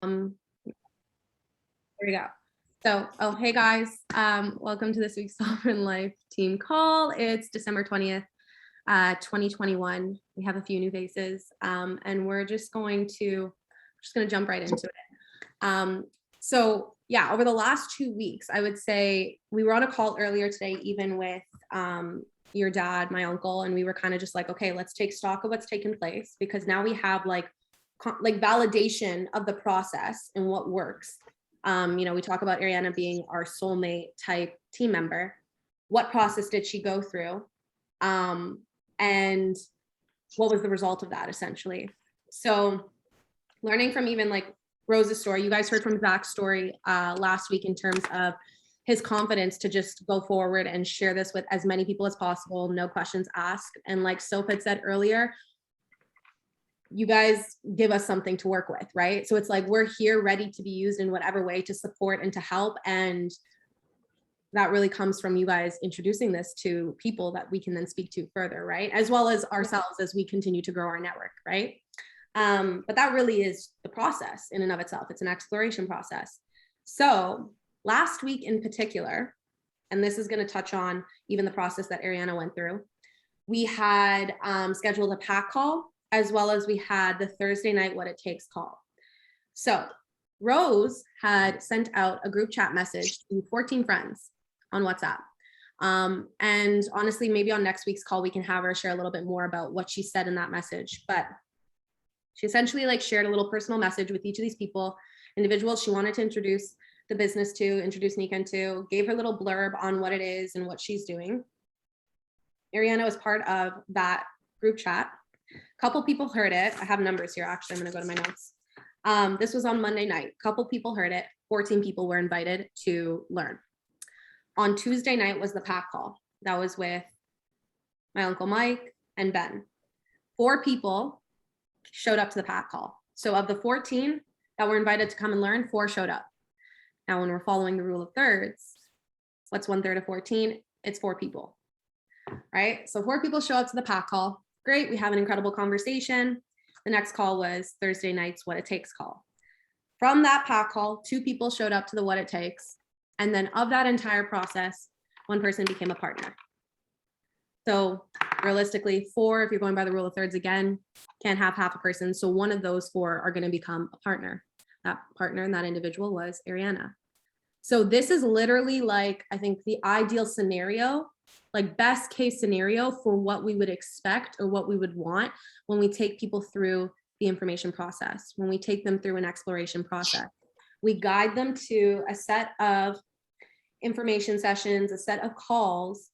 There we go. So, hey guys, welcome to this week's Sovereign Life team call. It's December 20th, 2021. We have a few new faces, and we're just going to jump right into it. So yeah, over the last 2 weeks, I would say we were on a call earlier today, even with your dad, my uncle, and we were kind of just like, okay, let's take stock of what's taken place, because now we have like validation of the process and what works. We talk about Ariana being our soulmate type team member. What process did she go through? And what was the result of that, essentially? So learning from even like Rose's story, you guys heard from Zach's story last week in terms of his confidence to just go forward and share this with as many people as possible, no questions asked. And like Soph had said earlier, you guys give us something to work with, right? So it's like, we're here ready to be used in whatever way to support and to help. And that really comes from you guys introducing this to people that we can then speak to further, right? As well as ourselves as we continue to grow our network, right? But that really is the process in and of itself. It's an exploration process. So last week in particular, and this is going to touch on even the process that Ariana went through, we had scheduled a pack call, as well as we had the Thursday night What It Takes call. So Rose had sent out a group chat message to 14 friends on WhatsApp. And honestly, maybe on next week's call, we can have her share a little bit more about what she said in that message. But she essentially like shared a little personal message with each of these people, individuals she wanted to introduce the business to, introduce Nikken to, gave her little blurb on what it is and what she's doing. Ariana was part of that group chat. A couple people heard it. I have numbers here. Actually, I'm going to go to my notes. This was on Monday night. A couple people heard it. 14 people were invited to learn. On Tuesday night was the pack call. That was with my uncle Mike and Ben. 4 people showed up to the pack call. So of the 14 that were invited to come and learn, 4 showed up. Now, when we're following the rule of thirds, what's 1/3 of 14? It's 4 people, right? So 4 people show up to the pack call. Great, we have an incredible conversation. The next call was Thursday night's What It Takes call. From that pack call, 2 people showed up to the What It Takes. And then of that entire process, 1 person became a partner. So realistically, 4, if you're going by the rule of thirds again, can't have half a person. So one of those 4 are going to become a partner. That partner and that individual was Ariana. So this is literally like, I think the ideal scenario, like best case scenario for what we would expect or what we would want when we take people through the information process, when we take them through an exploration process. We guide them to a set of information sessions, a set of calls.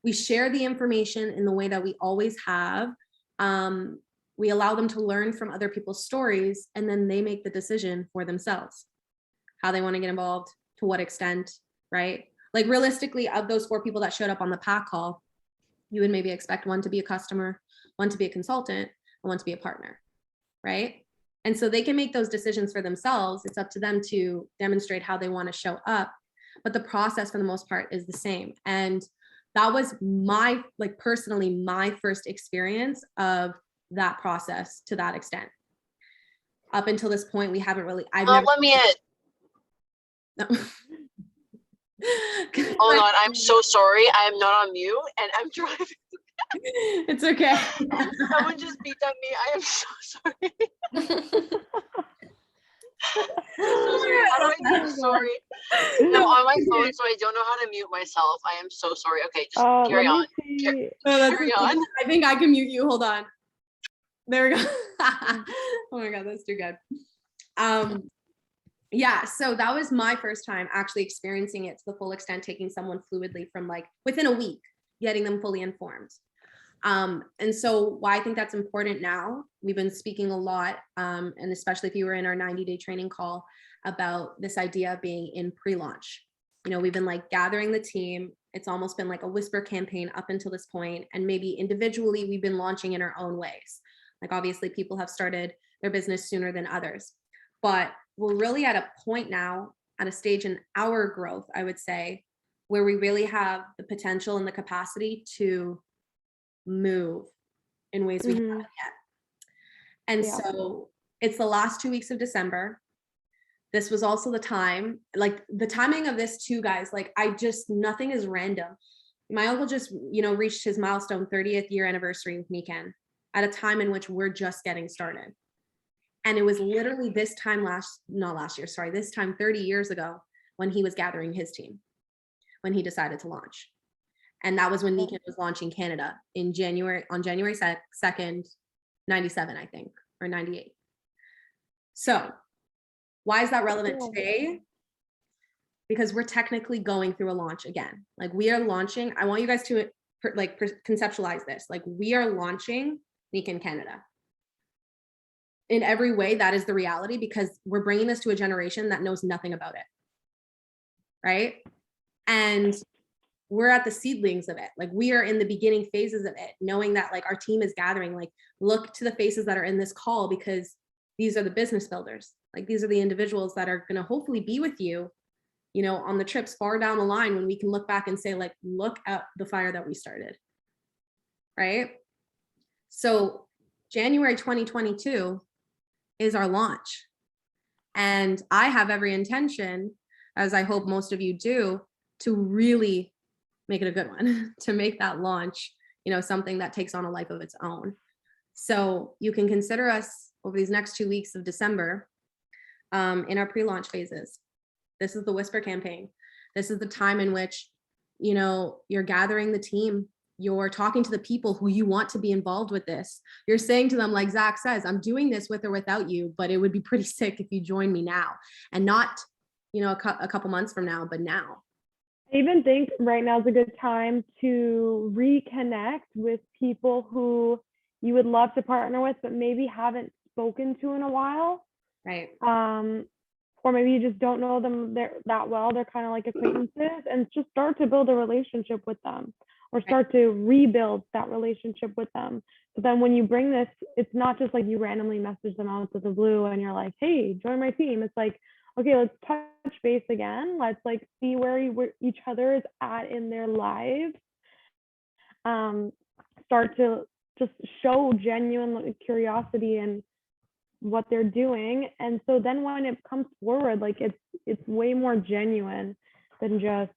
We share the information in the way that we always have. We allow them to learn from other people's stories, and then they make the decision for themselves, how they want to get involved, to what extent, right? Like realistically, of those 4 people that showed up on the pack call, you would maybe expect 1 to be a customer, 1 to be a consultant, and 1 to be a partner, right? And so they can make those decisions for themselves. It's up to them to demonstrate how they want to show up. But the process for the most part is the same. And that was my, like personally, my first experience of that process to that extent. Up until this point, we haven't really, let me in. No. Hold on, I'm so sorry. I am not on mute and I'm driving. It's okay. Someone just beat at me. I am so sorry. So sorry. How do I mute? Sorry. No, on my phone, so I don't know how to mute myself. I am so sorry. Okay, just carry on. Carry on. I think I can mute you. Hold on. There we go. Oh my God, that's too good. Yeah, so that was my first time actually experiencing it to the full extent, taking someone fluidly from like within a week, getting them fully informed. And so why I think that's important now, we've been speaking a lot, and especially if you were in our 90-day training call, about this idea of being in pre-launch. We've been like gathering the team. It's almost been like a whisper campaign up until this point, and maybe individually we've been launching in our own ways. Like obviously people have started their business sooner than others, but we're really at a point now, at a stage in our growth, I would say, where we really have the potential and the capacity to move in ways we haven't yet. And so it's the last 2 weeks of December. this was also the time, like the timing of this too, guys, like nothing is random. My uncle just, reached his milestone 30th year anniversary with Nikken at a time in which we're just getting started. And it was literally this time this time 30 years ago when he was gathering his team, when he decided to launch. And that was when Nikken was launching Canada on January 2nd, 97, I think, or 98. So why is that relevant today? Because we're technically going through a launch again. Like we are launching, I want you guys to conceptualize this. Like we are launching Nikken Canada. In every way, that is the reality, because we're bringing this to a generation that knows nothing about it, right? And we're at the seedlings of it. Like we are in the beginning phases of it, knowing that like our team is gathering. Like look to the faces that are in this call, because these are the business builders. Like these are the individuals that are going to hopefully be with you, on the trips far down the line, when we can look back and say, like, look at the fire that we started, right? So January 2022 is our launch. And I have every intention, as I hope most of you do, to really make it a good one, to make that launch, something that takes on a life of its own. So you can consider us over these next 2 weeks of December in our pre-launch phases. This is the Whisper campaign. This is the time in which, you're gathering the team. You're talking to the people who you want to be involved with this. You're saying to them, like Zach says, I'm doing this with or without you, but it would be pretty sick if you join me now, and not, a couple months from now, but now. I even think right now is a good time to reconnect with people who you would love to partner with, but maybe haven't spoken to in a while. Right. Or maybe you just don't know them that well. They're kind of like acquaintances, and just start to build a relationship with them, or start to rebuild that relationship with them. So then when you bring this, it's not just like you randomly message them out of the blue and you're like, hey, join my team. It's like, okay, let's touch base again. Let's like see where each other is at in their lives. Start to just show genuine curiosity and what they're doing. And so then when it comes forward, like it's way more genuine than just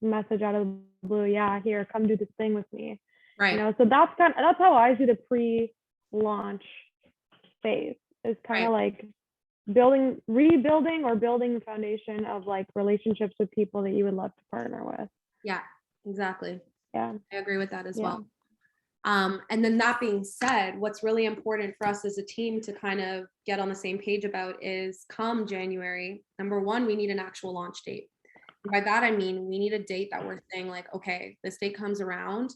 message out of the blue. Yeah, here, come do this thing with me. Right. So that's how I see the pre-launch phase. Is kind of like rebuilding or building the foundation of like relationships with people that you would love to partner with. Yeah, exactly. Yeah, I agree with that as well. And then that being said, what's really important for us as a team to kind of get on the same page about is, come January, number one, we need an actual launch date. And by that, I mean, we need a date that we're saying like, okay, this date comes around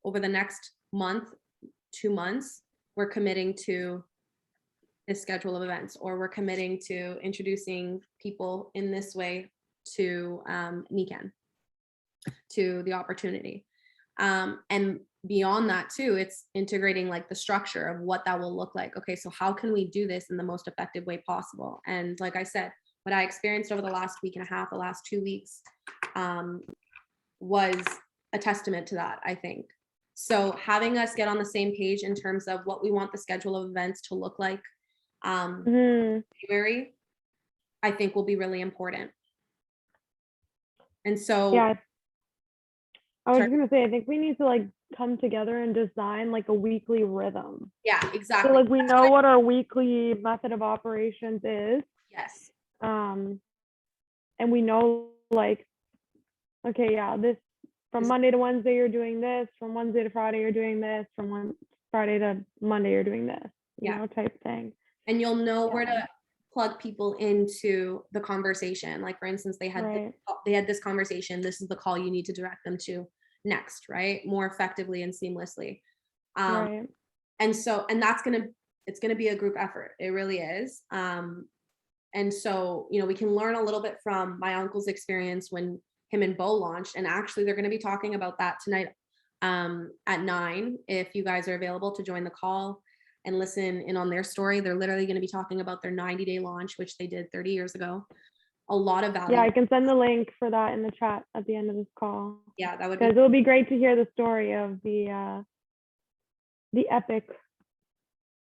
over the next month, 2 months, we're committing to this schedule of events, or we're committing to introducing people in this way to Nikken, to the opportunity. And beyond that too, it's integrating like the structure of what that will look like. Okay, so how can we do this in the most effective way possible? And like I said, what I experienced over the last week and a half, the last 2 weeks, was a testament to that, I think. So having us get on the same page in terms of what we want the schedule of events to look like, January, I think will be really important. And so yeah, I was gonna say, I think we need to like come together and design like a weekly rhythm. Yeah, exactly. So like we know what our weekly method of operations is. Yes. And we know like, okay, yeah, this from Monday to Wednesday you're doing this, from Wednesday to Friday you're doing this, from Friday to Monday you're doing this, you know, type thing. And you'll know where to plug people into the conversation. Like for instance, they had this conversation. This is the call you need to direct them to next, right? More effectively and seamlessly. And so, and it's gonna be a group effort. It really is. And so, we can learn a little bit from my uncle's experience when him and Bo launched. And actually, they're going to be talking about that tonight at 9. If you guys are available to join the call and listen in on their story, they're literally going to be talking about their 90-day launch, which they did 30 years ago. A lot of value. Yeah, I can send the link for that in the chat at the end of this call. Yeah, that would be. Because it'll be great to hear the story of the epic,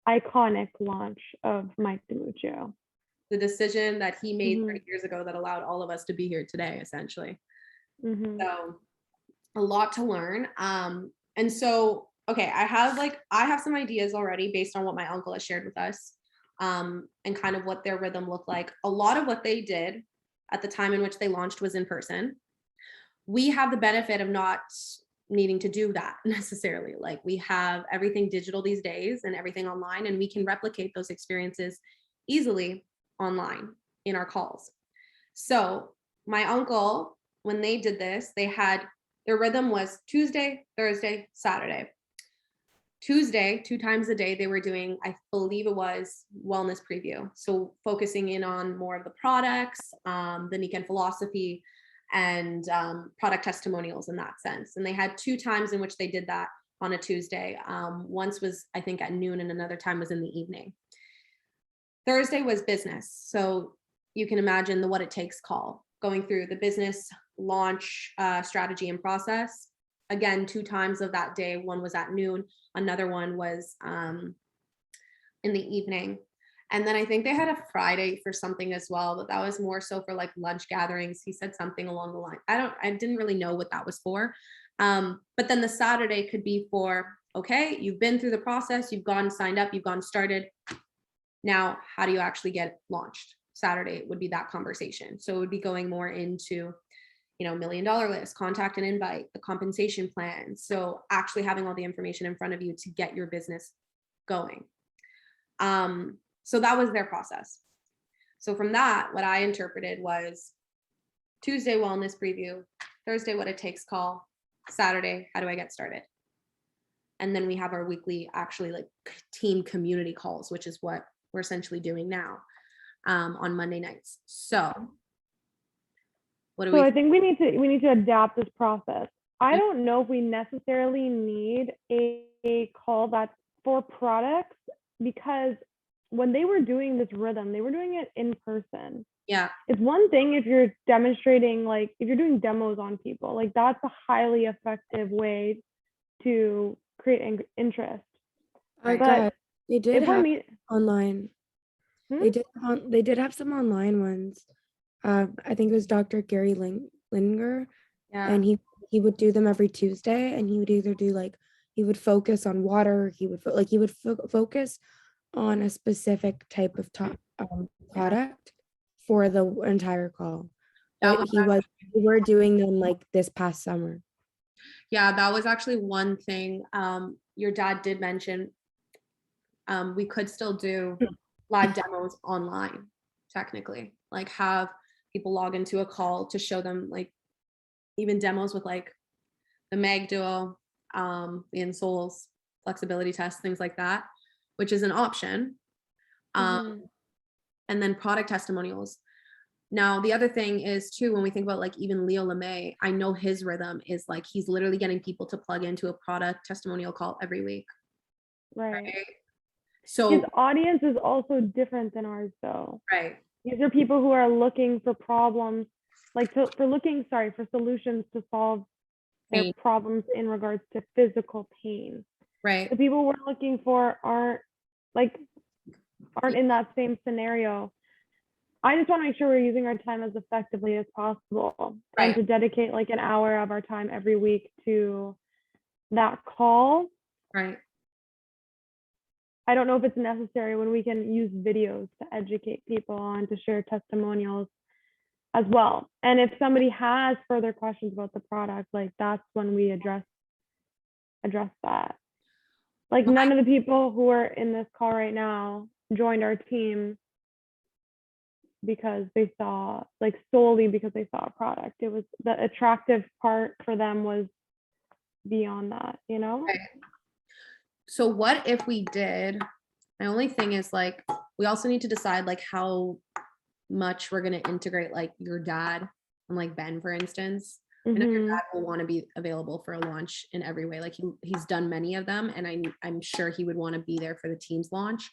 iconic launch of Mike DiMuccio. the decision that he made 30 years ago that allowed all of us to be here today, essentially. So a lot to learn. And so, okay, I have some ideas already based on what my uncle has shared with us, and kind of what their rhythm looked like. A lot of what they did at the time in which they launched was in person. We have the benefit of not needing to do that necessarily. Like, we have everything digital these days and everything online, and we can replicate those experiences easily online in our calls. So my uncle, when they did this, their rhythm was Tuesday, Thursday, Saturday. Tuesday, 2 times a day, they were doing, I believe it was wellness preview. So focusing in on more of the products, the Nikken philosophy, and product testimonials in that sense. And they had 2 times in which they did that on a Tuesday. Once was, I think, at noon, and another time was in the evening. Thursday was business. So you can imagine the what it takes call, going through the business launch strategy and process. Again, 2 times of that day. One was at noon, another one was in the evening. And then I think they had a Friday for something as well, but that was more so for like lunch gatherings. He said something along the line. I didn't really know what that was for. But then the Saturday could be for, okay, you've been through the process, you've gone signed up, you've gone started. Now, how do you actually get launched? Saturday would be that conversation. So it would be going more into, $1 million list, contact and invite, the compensation plan. So actually having all the information in front of you to get your business going. So that was their process. So from that, what I interpreted was Tuesday wellness preview, Thursday what it takes call, Saturday how do I get started? And then we have our weekly actually like team community calls, which is what we're essentially doing now on Monday nights. So what do we? So I think we need to adapt this process. I don't know if we necessarily need a call that's for products, because when they were doing this rhythm, they were doing it in person. Yeah. It's one thing if you're demonstrating, like if you're doing demos on people, like that's a highly effective way to create interest. But they did have online. They did have some online ones. I think it was Dr. Gary Linger, and he would do them every Tuesday, and he would either do he would focus on water, he would focus on a specific type of product for the entire call. We were doing them like this past summer. Yeah, that was actually one thing your dad did mention. We could still do live demos online, technically, like have people log into a call to show them like even demos with like the Mag Duo, the insoles, flexibility tests, things like that, which is an option. And then product testimonials. Now, the other thing is too, when we think about like even Leo LeMay, I know his rhythm is like he's literally getting people to plug into a product testimonial call every week. Right. So his audience is also different than ours, though. Right. These are people who are looking for problems, for solutions to solve their problems in regards to physical pain. Right. The people we're looking for aren't in that same scenario. I just want to make sure we're using our time as effectively as possible, and to dedicate like an hour of our time every week to that call. Right. I don't know if it's necessary when we can use videos to educate people on, to share testimonials as well. And if somebody has further questions about the product, like that's when we address that. Like none of the people who are in this call right now joined our team because they saw, like solely because they saw a product. It was the attractive part for them was beyond that, you know? Right. So what if we did, my only thing is like, we also need to decide like how much we're going to integrate like your dad and like Ben, for instance. I know your dad will want to be available for a launch in every way. Like he's done many of them, and I'm sure he would want to be there for the team's launch.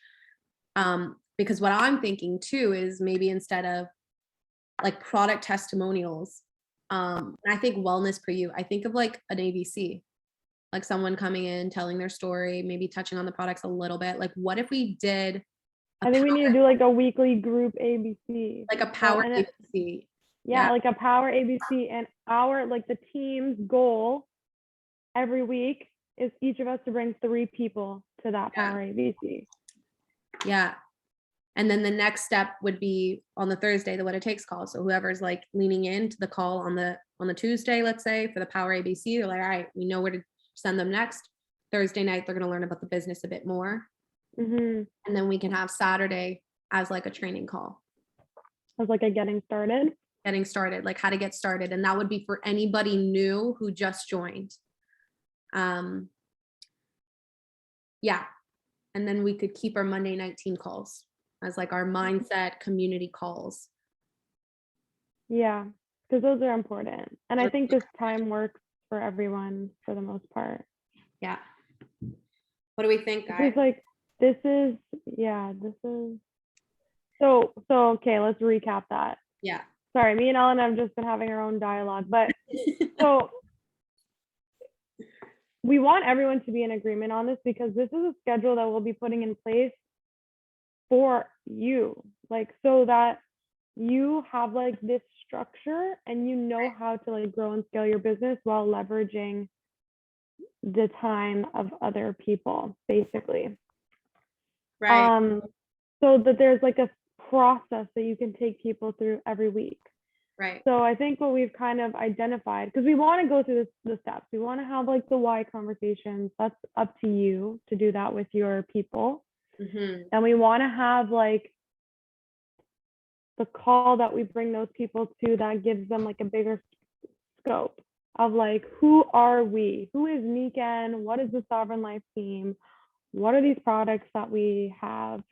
Because what I'm thinking too is maybe instead of like product testimonials, and I think wellness for you, I think of like an ABC, like someone coming in, telling their story, maybe touching on the products a little bit. Like what if we did I think we need to do like a weekly group ABC. Like a power ABC. Yeah, like a power ABC, and like the team's goal every week is each of us to bring 3 people to that power ABC. Yeah. And then the next step would be on the Thursday, the What It Takes call. So whoever's like leaning into the call on the Tuesday, let's say, for the power ABC, they're like, all right, we know where to send them next. Thursday night, they're going to learn about the business a bit more. And then we can have Saturday as like a training call. As like a getting started, like how to get started. And that would be for anybody new who just joined. Yeah. And then we could keep our Monday night team calls as like our mindset community calls. Yeah, because those are important. And I think this time works for everyone for the most part. Yeah. What do we think, guys? This is so okay, let's recap that. Yeah. Sorry, me and Ellen have just been having our own dialogue, but so we want everyone to be in agreement on this, because this is a schedule that we'll be putting in place for you, like, so that you have like this structure and you know how to like grow and scale your business while leveraging the time of other people, basically. Right. So that there's like a process that you can take people through every week. Right. So I think what we've kind of identified, because we want to go through the steps, we want to have like the why conversations. That's up to you to do that with your people. And we want to have like the call that we bring those people to that gives them like a bigger scope of like, who are we? Who is Nikken? What is the Sovereign Life team? What are these products that we have?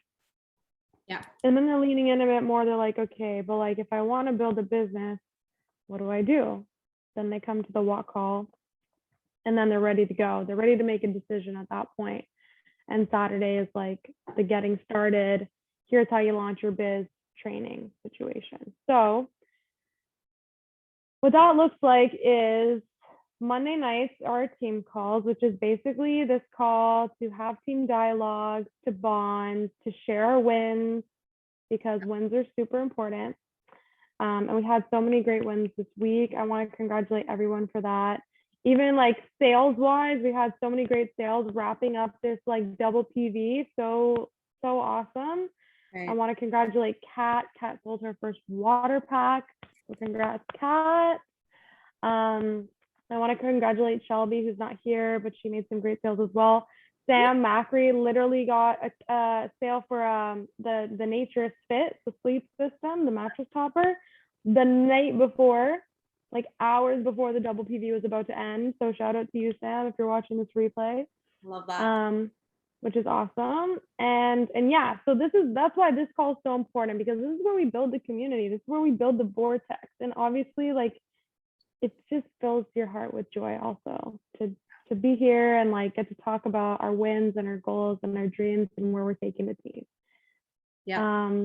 Yeah. And then they're leaning in a bit more. They're like, okay, but like, if I want to build a business, what do I do? Then they come to the what call, and then they're ready to go. They're ready to make a decision at that point. And Saturday is like the getting started. Here's how you launch your biz training situation. So what that looks like is Monday nights are team calls, which is basically this call to have team dialogues, to bond, to share our wins, because wins are super important. And we had so many great wins this week. I want to congratulate everyone for that. Even like sales wise, we had so many great sales wrapping up this like double PV. So awesome. Right. I want to congratulate Kat. Kat sold her first water pack. So congrats, Kat. I want to congratulate Shelby, who's not here, but she made some great sales as well. Sam Macri literally got a sale for the Naturist Fit, the sleep system, the mattress topper, the night before, like hours before the double PV was about to end. So shout out to you, Sam, if you're watching this replay. Love that. Which is awesome. And yeah, so that's why this call is so important, because this is where we build the community. This is where we build the vortex. And obviously, like, it just fills your heart with joy also to be here and like get to talk about our wins and our goals and our dreams and where we're taking the team. Yeah.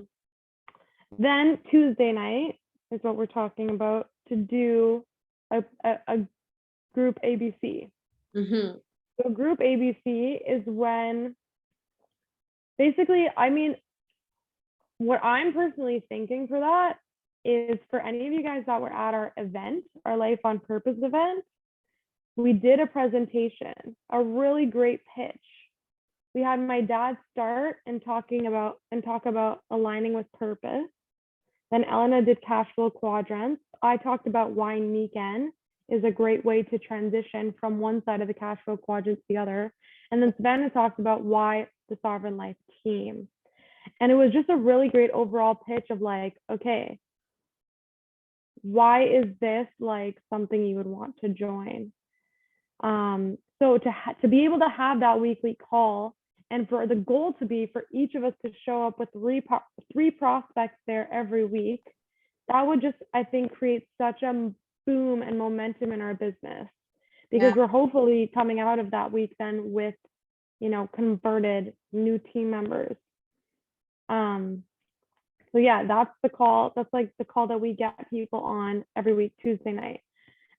Then Tuesday night is what we're talking about, to do a group ABC. So group ABC is when basically, I mean, what I'm personally thinking for that is for any of you guys that were at our event, our Life on Purpose event, we did a presentation, a really great pitch. We had my dad start and talk about aligning with purpose. Then Elena did cash flow quadrants. I talked about why Nikken is a great way to transition from one side of the cash flow quadrant to the other. And then Savannah talked about why the Sovereign Life team. And it was just a really great overall pitch of like, okay, why is this like something you would want to join? So to be able to have that weekly call, and for the goal to be for each of us to show up with three prospects there every week, that would just, I think, create such a boom and momentum in our business, because we're hopefully coming out of that week then with, you know, converted new team members. So yeah, that's the call. That's like the call that we get people on every week, Tuesday night.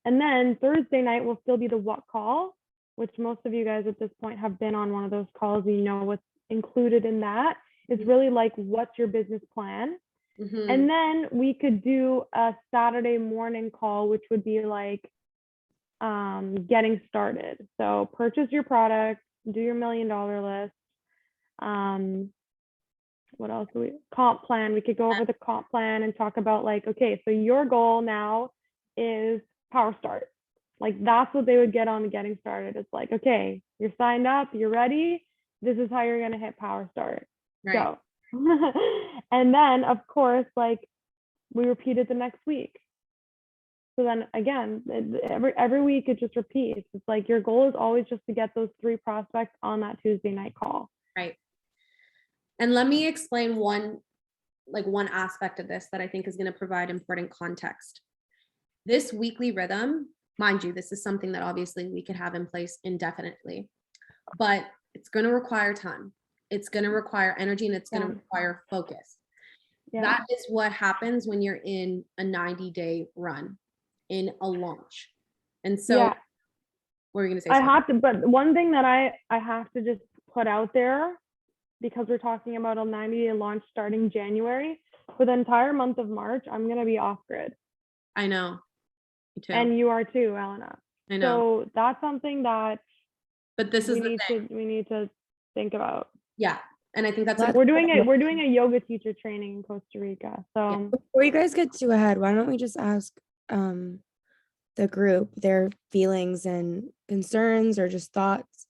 And then Thursday night will still be the what call, which most of you guys at this point have been on one of those calls. You know what's included in that. It's really like, what's your business plan? And then we could do a Saturday morning call, which would be like getting started. So purchase your product, do your $1 million list. What else do we, comp plan. We could go over the comp plan and talk about like, okay, so your goal now is Power Start. Like that's what they would get on the getting started. It's like, okay, you're signed up, you're ready. This is how you're going to hit Power Start. Right. Go. And then of course, like we repeat it the next week. So then again, every week it just repeats. It's like your goal is always just to get those 3 prospects on that Tuesday night call. Right. And let me explain one aspect of this that I think is going to provide important context. This weekly rhythm, mind you, this is something that obviously we could have in place indefinitely, but it's going to require time. It's going to require energy, and it's going to require focus. That is what happens when you're in a 90-day run, in a launch. And so what were you going to say? I have to, but one thing that I have to just put out there, because we're talking about a 90-day launch starting January, for the entire month of March, I'm going to be off grid. I know. Me too. And you are too, Elena. I know. So that's something that we need to think about. Yeah. And I think that's we're doing a yoga teacher training in Costa Rica. So before you guys get too ahead, why don't we just ask the group their feelings and concerns or just thoughts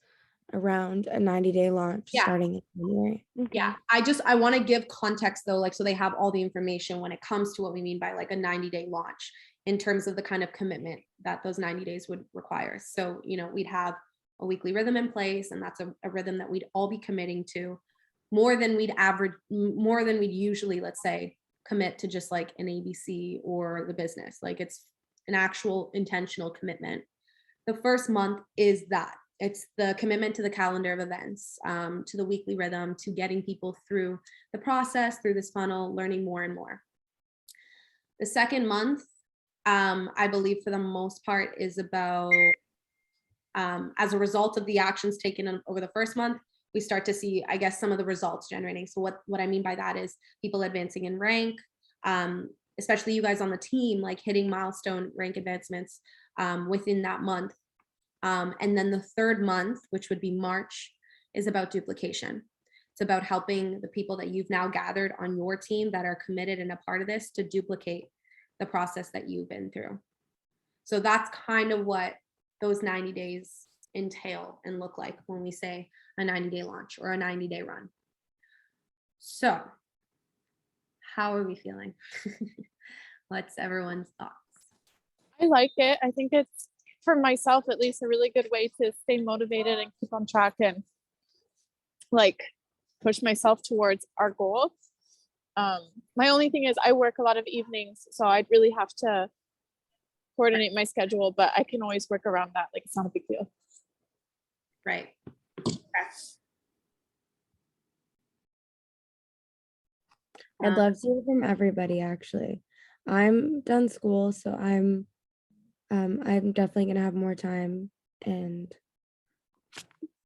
around a 90-day launch starting in January. Yeah, I want to give context though, like so they have all the information when it comes to what we mean by like a 90-day launch in terms of the kind of commitment that those 90 days would require. So, we'd have a weekly rhythm in place, and that's a rhythm that we'd all be committing to more than we'd usually, let's say, commit to just like an ABC or the business. Like it's an actual intentional commitment. The first month is that. It's the commitment to the calendar of events, to the weekly rhythm, to getting people through the process, through this funnel, learning more and more. The second month, I believe for the most part is about, as a result of the actions taken over the first month, we start to see, I guess, some of the results generating. So what I mean by that is people advancing in rank, especially you guys on the team, like hitting milestone rank advancements within that month. And then the third month, which would be March, is about duplication. It's about helping the people that you've now gathered on your team that are committed and a part of this to duplicate the process that you've been through. So that's kind of what those 90 days entail and look like when we say a 90-day launch or a 90-day run. So how are we feeling? What's everyone's thoughts? I like it. I think it's, for myself at least, a really good way to stay motivated and keep on track and like push myself towards our goal. My only thing is I work a lot of evenings, so I'd really have to coordinate my schedule, but I can always work around that. Like it's not a big deal. Right. Okay. I'd love to hear from everybody, actually. I'm done school, so I'm definitely gonna have more time, and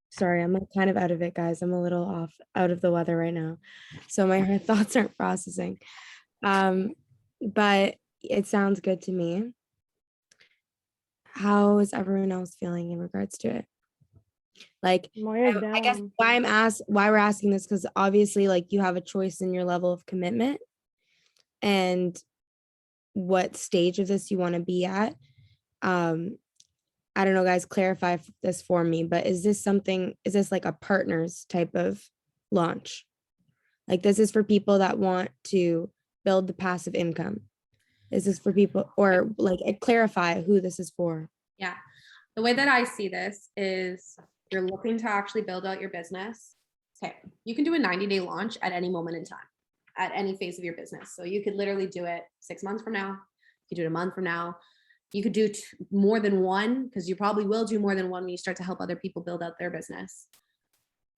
sorry, I'm like kind of out of it, guys. I'm a little out of the weather right now, so my thoughts aren't processing. But it sounds good to me. How is everyone else feeling in regards to it? Like, I guess why we're asking this, because obviously, like, you have a choice in your level of commitment and what stage of this you want to be at. I don't know, guys, clarify this for me, but is this like a partners type of launch? Like this is for people that want to build the passive income? Is this for people, or like clarify who this is for? Yeah, the way that I see this is you're looking to actually build out your business. Okay, you can do a 90-day launch at any moment in time, at any phase of your business. So you could literally do it 6 months from now. You could do it a month from now. You could do more than one, because you probably will do more than one when you start to help other people build out their business.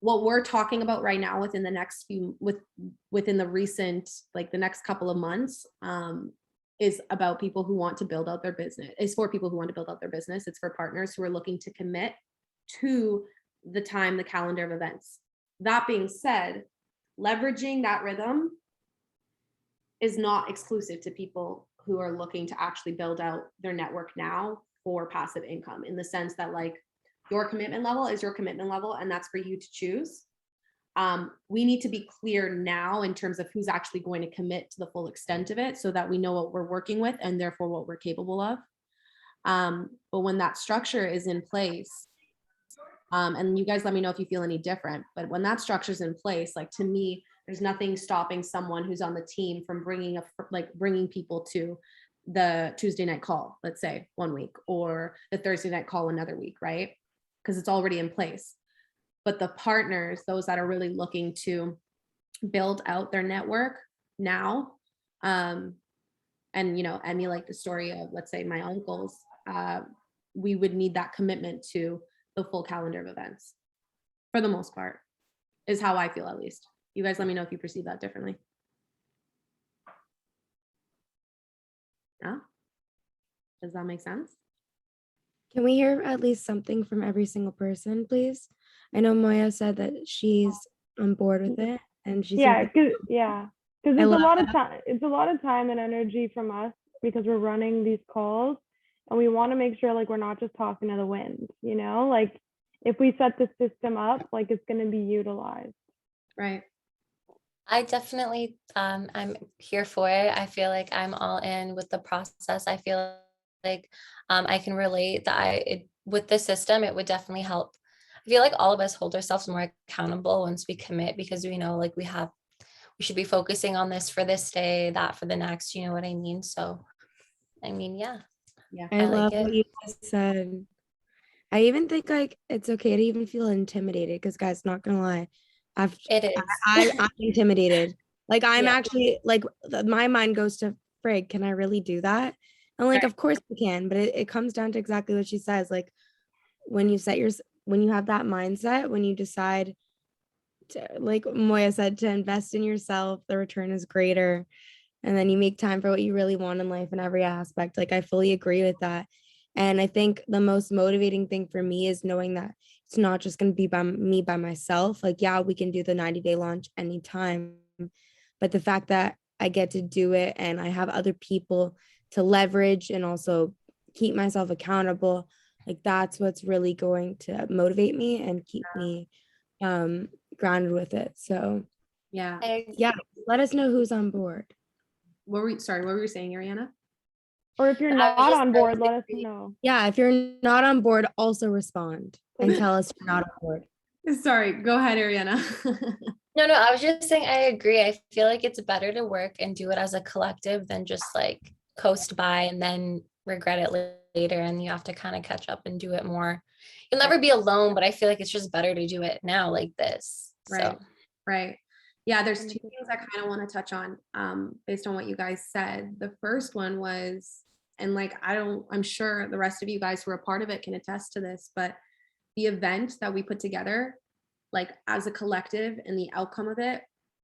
What we're talking about right now within the next within the recent, like the next couple of months, is about people who want to build out their business. It's for people who want to build out their business. It's for partners who are looking to commit to the calendar of events. That being said, leveraging that rhythm is not exclusive to people who are looking to actually build out their network now for passive income, in the sense that like your commitment level is your commitment level, and that's for you to choose. We need to be clear now in terms of who's actually going to commit to the full extent of it, so that we know what we're working with and therefore what we're capable of. But when that structure is in place, and you guys let me know if you feel any different, but when that structure is in place, like to me, there's nothing stopping someone who's on the team from bringing people to the Tuesday night call, let's say 1 week, or the Thursday night call another week, right? Because it's already in place. But the partners, those that are really looking to build out their network now, and emulate the story of, let's say, my uncles, we would need that commitment to the full calendar of events, for the most part, is how I feel, at least. You guys let me know if you perceive that differently. Yeah? Does that make sense? Can we hear at least something from every single person, please? I know Moya said that she's on board with it, and she's because it's a lot of time. It's a lot of time and energy from us, because we're running these calls, and we want to make sure like we're not just talking to the wind. Like if we set the system up, like it's going to be utilized. Right. I definitely, I'm here for it. I feel like I'm all in with the process. I feel like I can relate that with the system, it would definitely help. I feel like all of us hold ourselves more accountable once we commit, because we know like we should be focusing on this for this day, that for the next, you know what I mean? So, I mean, yeah. I love what you just said. I even think like it's okay to even feel intimidated, because guys, not gonna lie, it is. I'm intimidated. Like I'm actually like my mind goes to frig, can I really do that? And like, of course you can, but it comes down to exactly what she says. Like when you have that mindset, when you decide to, like Moya said, to invest in yourself, the return is greater. And then you make time for what you really want in life in every aspect. Like I fully agree with that. And I think the most motivating thing for me is knowing that it's not just going to be by myself. Like, yeah, we can do the 90-day launch anytime, but the fact that I get to do it and I have other people to leverage and also keep myself accountable, like that's what's really going to motivate me and keep me grounded with it. So yeah, let us know who's on board. What were you saying, Ariana? Or if you're not on board, let us know. Yeah, if you're not on board, also respond and tell us you're not on board. Sorry, go ahead, Ariana. No, I was just saying I agree. I feel like it's better to work and do it as a collective than just like coast by and then regret it later, and you have to kind of catch up and do it more. You'll never be alone, but I feel like it's just better to do it now like this. Right. Yeah, there's two things I kind of want to touch on based on what you guys said. The first one was, and like I'm sure the rest of you guys who are a part of it can attest to this, but the event that we put together, like as a collective, and the outcome of it,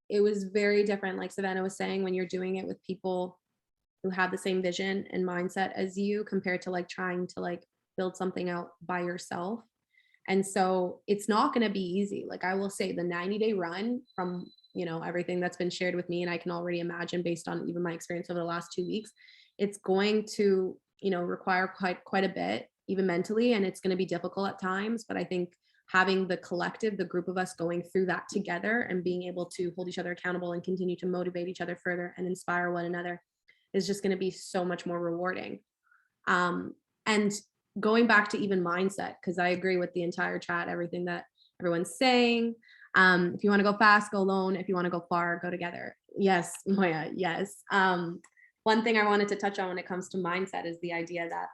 it was very different. Like Savannah was saying, when you're doing it with people who have the same vision and mindset as you, compared to like trying to like build something out by yourself. And so it's not going to be easy. Like I will say the 90-day run, from everything that's been shared with me, and I can already imagine based on even my experience over the last 2 weeks, it's going to require quite a bit, even mentally, and it's going to be difficult at times. But I think having the collective, the group of us going through that together and being able to hold each other accountable and continue to motivate each other further and inspire one another is just going to be so much more rewarding. And going back to even mindset, because I agree with the entire chat, everything that everyone's saying. If you want to go fast, go alone. If you want to go far, go together. Yes, Moya, yes. One thing I wanted to touch on when it comes to mindset is the idea that,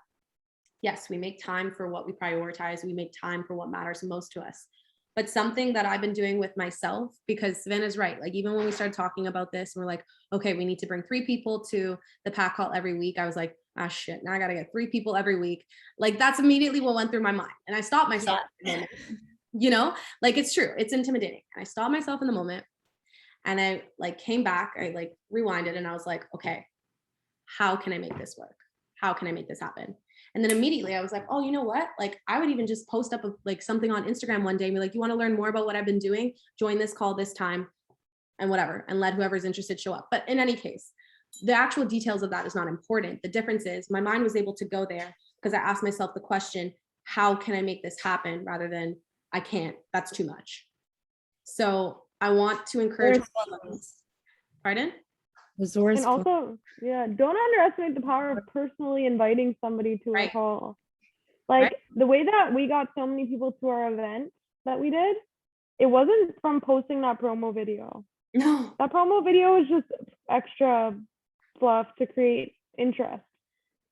yes, we make time for what we prioritize. We make time for what matters most to us. But something that I've been doing with myself, because Savannah's right, like even when we started talking about this, we're like, okay, we need to bring 3 people to the pack call every week. I was like, ah, shit, now I got to get 3 people every week. Like that's immediately what went through my mind. And I stopped myself. Like it's true. It's intimidating. And I stopped myself in the moment, and I like came back, I like rewinded, and I was like, okay, how can I make this work? How can I make this happen? And then immediately I was like, oh, you know what? Like I would even just post up like something on Instagram one day and be like, you want to learn more about what I've been doing? Join this call this time. and whatever, and let whoever's interested show up. But in any case, the actual details of that is not important. The difference is my mind was able to go there because I asked myself the question, how can I make this happen, rather than I can't, that's too much. So I want to encourage, pardon? And also, yeah, don't underestimate the power of personally inviting somebody to a call. Like the way that we got so many people to our event that we did, it wasn't from posting that promo video. No. That promo video was just extra fluff to create interest.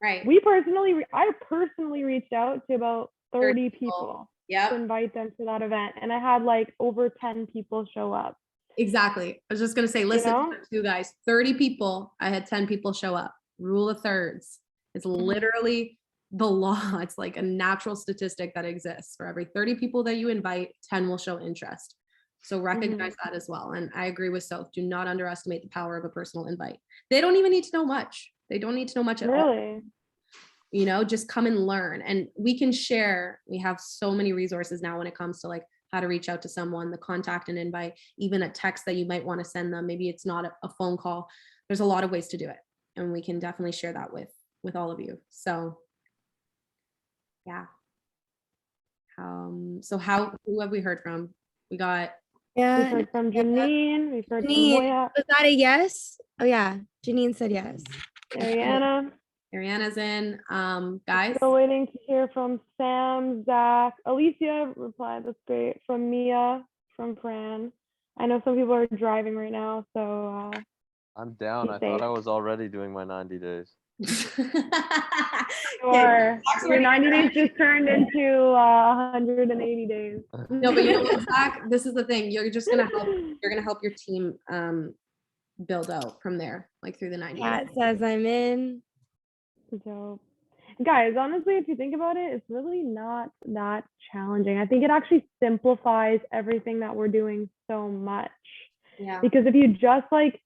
Right. I personally reached out to about 30 people to invite them to that event. And I had like over 10 people show up. Exactly. I was just going to say, listen, to you guys, 30 people, I had 10 people show up. Rule of thirds. It's literally the law. It's like a natural statistic that exists. For every 30 people that you invite, 10 will show interest. So recognize that as well. And I agree with Soph. Do not underestimate the power of a personal invite. They don't even need to know much. They don't need to know much at all. You know, just come and learn. And we can share. We have so many resources now when it comes to like how to reach out to someone, the contact and invite, even a text that you might want to send them. Maybe it's not a phone call. There's a lot of ways to do it. And we can definitely share that with all of you. So yeah. So who have we heard from? We got. Yeah. We heard from Janine. We heard from Moya. Was that a yes? Oh yeah. Janine said yes. Ariana's in. Guys. Still waiting to hear from Sam, Zach. Alicia replied. That's great. From Mia, from Fran. I know some people are driving right now, so I'm down. I thought I was already doing my 90 days. Your 90 days just turned into 180 days. No, but you know what, Zach? This is the thing. You're just gonna help. You're gonna help your team build out from there, like through the 90 days. Kat says I'm in. So, guys, honestly, if you think about it, it's really not that challenging. I think it actually simplifies everything that we're doing so much. Yeah. Because if you just like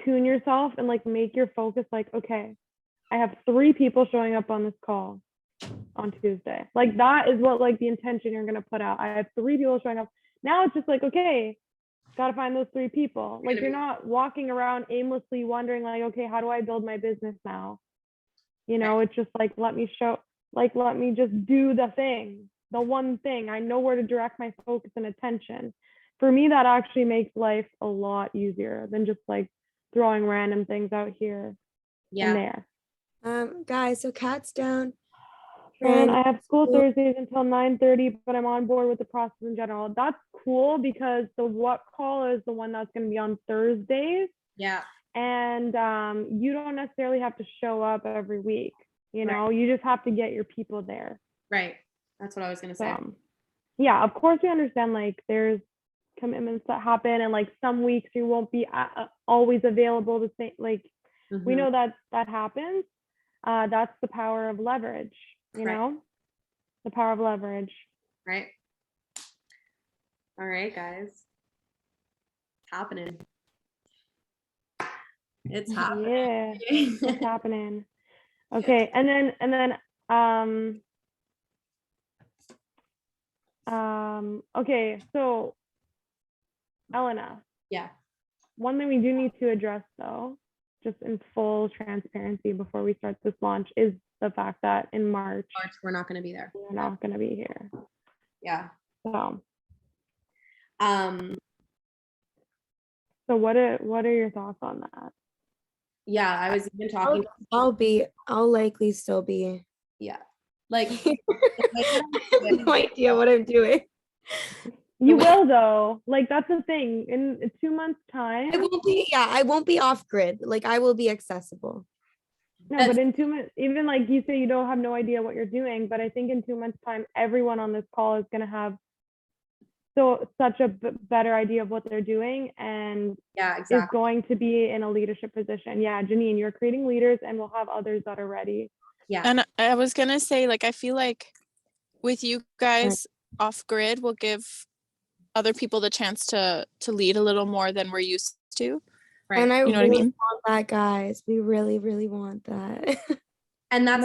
tune yourself and like make your focus like, okay, I have 3 people showing up on this call on Tuesday. Like that is what like the intention you're gonna put out. I have 3 people showing up. Now it's just like, okay, gotta find those 3 people. Like you're not walking around aimlessly wondering like, okay, how do I build my business now? You know, it's just like, let me just do the thing, the one thing. I know where to direct my focus and attention. For me, that actually makes life a lot easier than just like throwing random things out here and there. Guys, so Kat's down. And I have school Thursdays until 9:30, but I'm on board with the process in general. That's cool because the what call is the one that's going to be on Thursdays. Yeah. And you don't necessarily have to show up every week. You know, you just have to get your people there. Right. That's what I was going to say. Yeah, of course we understand like there's commitments that happen and like some weeks you won't be always available to say like we know that happens. That's the power of leverage, you know, the power of leverage. Right. All right, guys. It's happening. It's happening. Yeah, it's happening. Okay, and then okay, so Elena. Yeah. One thing we do need to address though, just in full transparency before we start this launch, is the fact that in March we're not going to be there. We're not going to be here. Yeah. So what are your thoughts on that? Yeah, I was even talking. I'll likely still be. Yeah. Like I have no idea what I'm doing. You will though. Like that's the thing. In 2 months' time. I won't be off grid. Like I will be accessible. No, but in 2 months, even like you say you don't have no idea what you're doing, but I think in 2 months' time, everyone on this call is gonna have such a better idea of what they're doing and is going to be in a leadership position. Yeah, Janine, you're creating leaders and we'll have others that are ready. Yeah. And I was gonna say, like, I feel like with you guys off grid will give other people the chance to lead a little more than we're used to. Right. And I you know really what I mean? Want that, guys. We really, really want that. And that's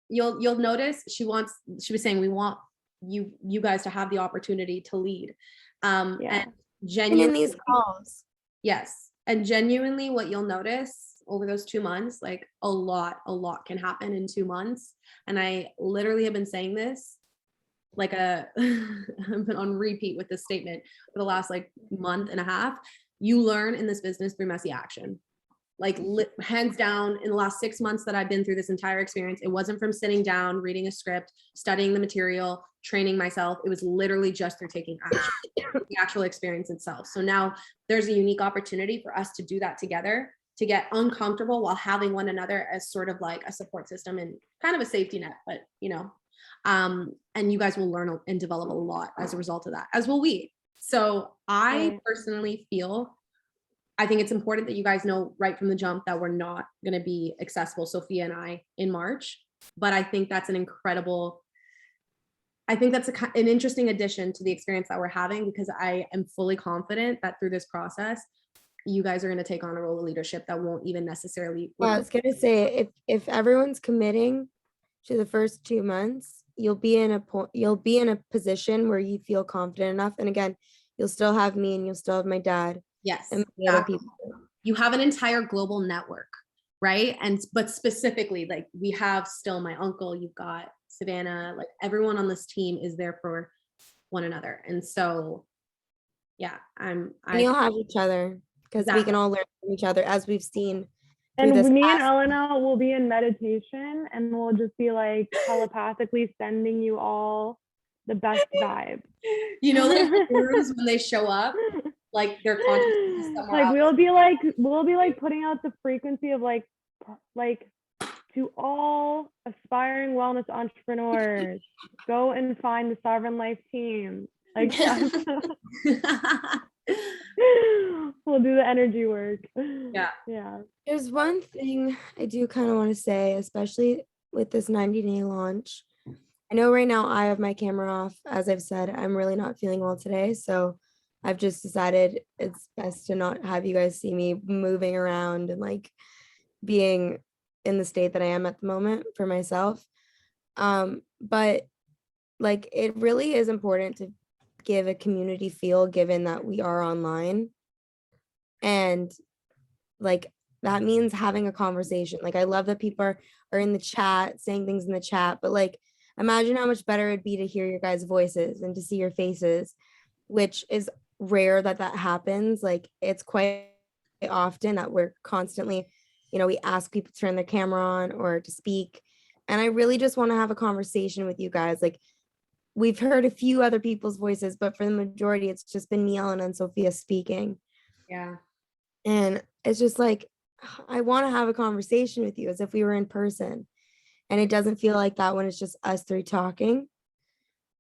you'll notice she was saying we want you guys to have the opportunity to lead. And genuinely in these calls. Yes. And genuinely what you'll notice over those 2 months, like a lot can happen in 2 months. And I literally have been saying this like I've been on repeat with this statement for the last like month and a half. You learn in this business through messy action. Like hands down, in the last 6 months that I've been through this entire experience, it wasn't from sitting down, reading a script, studying the material, training myself. It was literally just through taking action, the actual experience itself. So now there's a unique opportunity for us to do that together, to get uncomfortable while having one another as sort of like a support system and kind of a safety net, but you know, and you guys will learn and develop a lot as a result of that, as will we. So I personally feel, I think it's important that you guys know right from the jump that we're not going to be accessible, Sophia and I, in March. But I think that's an incredible, I think that's an interesting addition to the experience that we're having, because I am fully confident that through this process, you guys are going to take on a role of leadership that won't even necessarily. Well, I was going to say, if everyone's committing to the first 2 months, you'll be in a position where you feel confident enough. And again, you'll still have me and you'll still have my dad. Yes. And the other people. You have an entire global network, right? But specifically, like we have still my uncle, you've got Savannah, like everyone on this team is there for one another. And so, yeah, you'll have each other, because we can all learn from each other, as we've seen. And me and Elena will be in meditation, and we'll just be like telepathically sending you all the best vibe. You know, like the gurus when they show up, like their consciousness somewhere like else. we'll be like putting out the frequency of like to all aspiring wellness entrepreneurs, go and find the Sovereign Life team. Like we'll do the energy work. Yeah. There's one thing I do kind of want to say, especially with this 90-day launch. I know right now I have my camera off. As I've said, I'm really not feeling well today. So I've just decided it's best to not have you guys see me moving around and like being in the state that I am at the moment for myself. But like, it really is important to give a community feel, given that we are online. And like, that means having a conversation. Like, I love that people are in the chat, saying things in the chat, but like, imagine how much better it'd be to hear your guys' voices and to see your faces, which is rare that happens. Like, it's quite often that we're constantly, you know, we ask people to turn their camera on or to speak. And I really just want to have a conversation with you guys. Like, we've heard a few other people's voices, but for the majority, it's just been me, Ellen, and Sophia speaking. Yeah. And it's just like, I want to have a conversation with you as if we were in person. And it doesn't feel like that when it's just us three talking.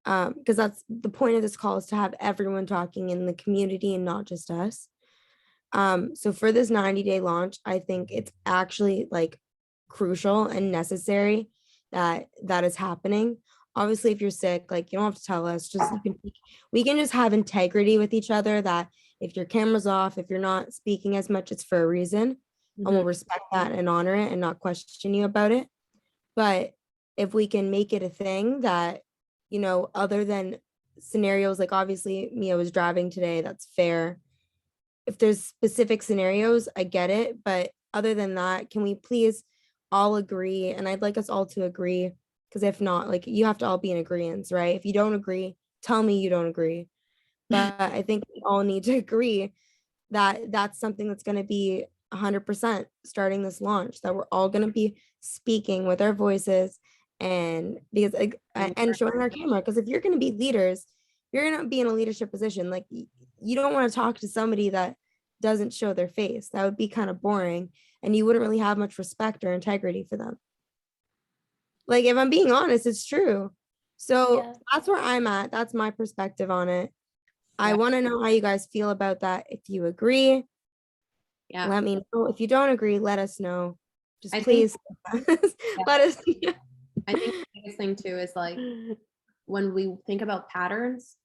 Because that's the point of this call, is to have everyone talking in the community and not just us. So for this 90-day launch, I think it's actually like crucial and necessary that is happening. Obviously, if you're sick, like, you don't have to tell us, just we can just have integrity with each other, that if your camera's off, if you're not speaking as much, it's for a reason. And we'll respect that and honor it and not question you about it. But if we can make it a thing that, you know, other than scenarios, like obviously Mia was driving today, that's fair. If there's specific scenarios, I get it. But other than that, can we please all agree? And I'd like us all to agree, because if not, like, you have to all be in agreement, right? If you don't agree, tell me you don't agree. But I think we all need to agree that that's something that's going to be 100% starting this launch, that we're all going to be speaking with our voices, and because and showing our camera. Because if you're going to be leaders, you're going to be in a leadership position. Like, you don't want to talk to somebody that doesn't show their face. That would be kind of boring, and you wouldn't really have much respect or integrity for them. Like, if I'm being honest, it's true. So that's where I'm at. That's my perspective on it. I want to know how you guys feel about that. If you agree, let me know. If you don't agree, let us know. Just please let us know. I think the biggest thing too is, like, when we think about patterns,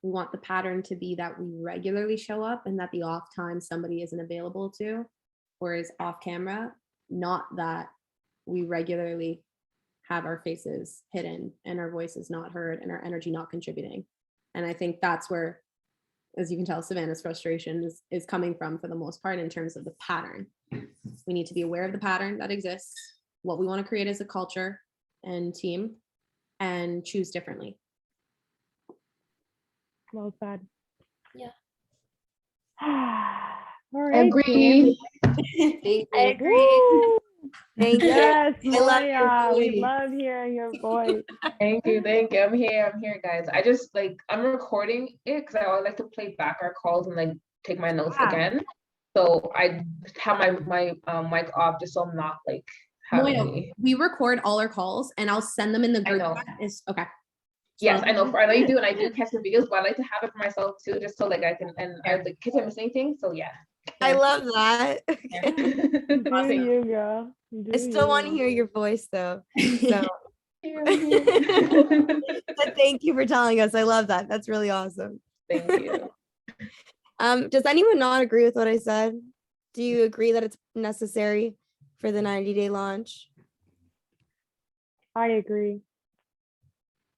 we want the pattern to be that we regularly show up, and that the off time somebody isn't available to or is off camera, not that we regularly have our faces hidden and our voices not heard and our energy not contributing. And I think that's where as you can tell, Savannah's frustration is coming from for the most part in terms of the pattern. We need to be aware of the pattern that exists, what we want to create as a culture and team, and choose differently. Well said. Yeah. All right, Agree. I agree. Thank you. Yes, I love your Maya, we voice. love hearing your voice. Thank you. I'm here, guys. I just I'm recording it because I always like to play back our calls and like take my notes again. So I have my mic off just so I'm not like having we record all our calls and I'll send them in the group. Okay. Yes, I know you do, and I do catch the videos, but I like to have it for myself too, just so like I can, and I like kids are missing things. So yeah. I love that. Do you, girl? I still want to hear your voice though. So but thank you for telling us. I love that. That's really awesome. Thank you. Does anyone not agree with what I said? Do you agree that it's necessary for the 90-day launch? I agree.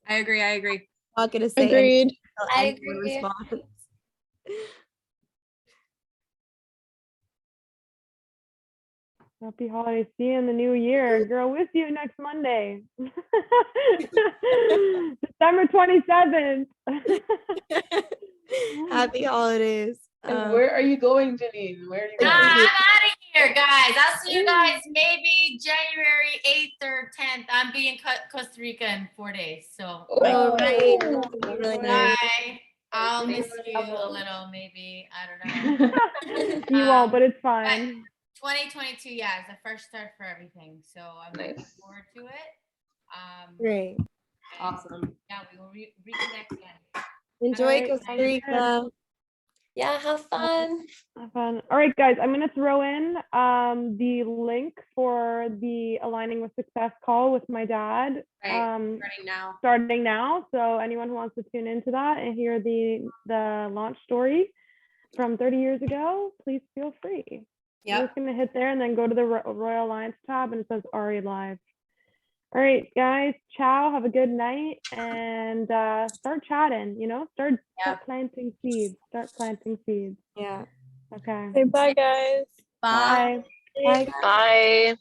I agree. Not gonna say Agreed. I agree. Response. Happy holidays. See you in the new year. Girl, we'll see you next Monday. December 27th. Happy holidays. And where are you going, Janine? Where are you going? I'm out of here, guys. I'll see you guys maybe January 8th or 10th. I'm being Costa Rica in 4 days. So right. Really nice. bye. I'll miss you a little, maybe. I don't know. You won't, but it's fine. 2022, yeah, is the first start for everything. So I'm looking forward to it. Great. Awesome. Yeah, we will reconnect again. Enjoy Costa Rica. Yeah, have fun. Have fun. All right, guys, I'm going to throw in the link for the Aligning with Success call with my dad. Starting now. So anyone who wants to tune into that and hear the launch story from 30 years ago, please feel free. You're just going to hit there and then go to the Royal Alliance tab and it says Ari Live. All right, guys, ciao. Have a good night and start chatting, start planting seeds. Start planting seeds. Yeah. Okay. Okay, bye, guys. Bye. Bye. Bye.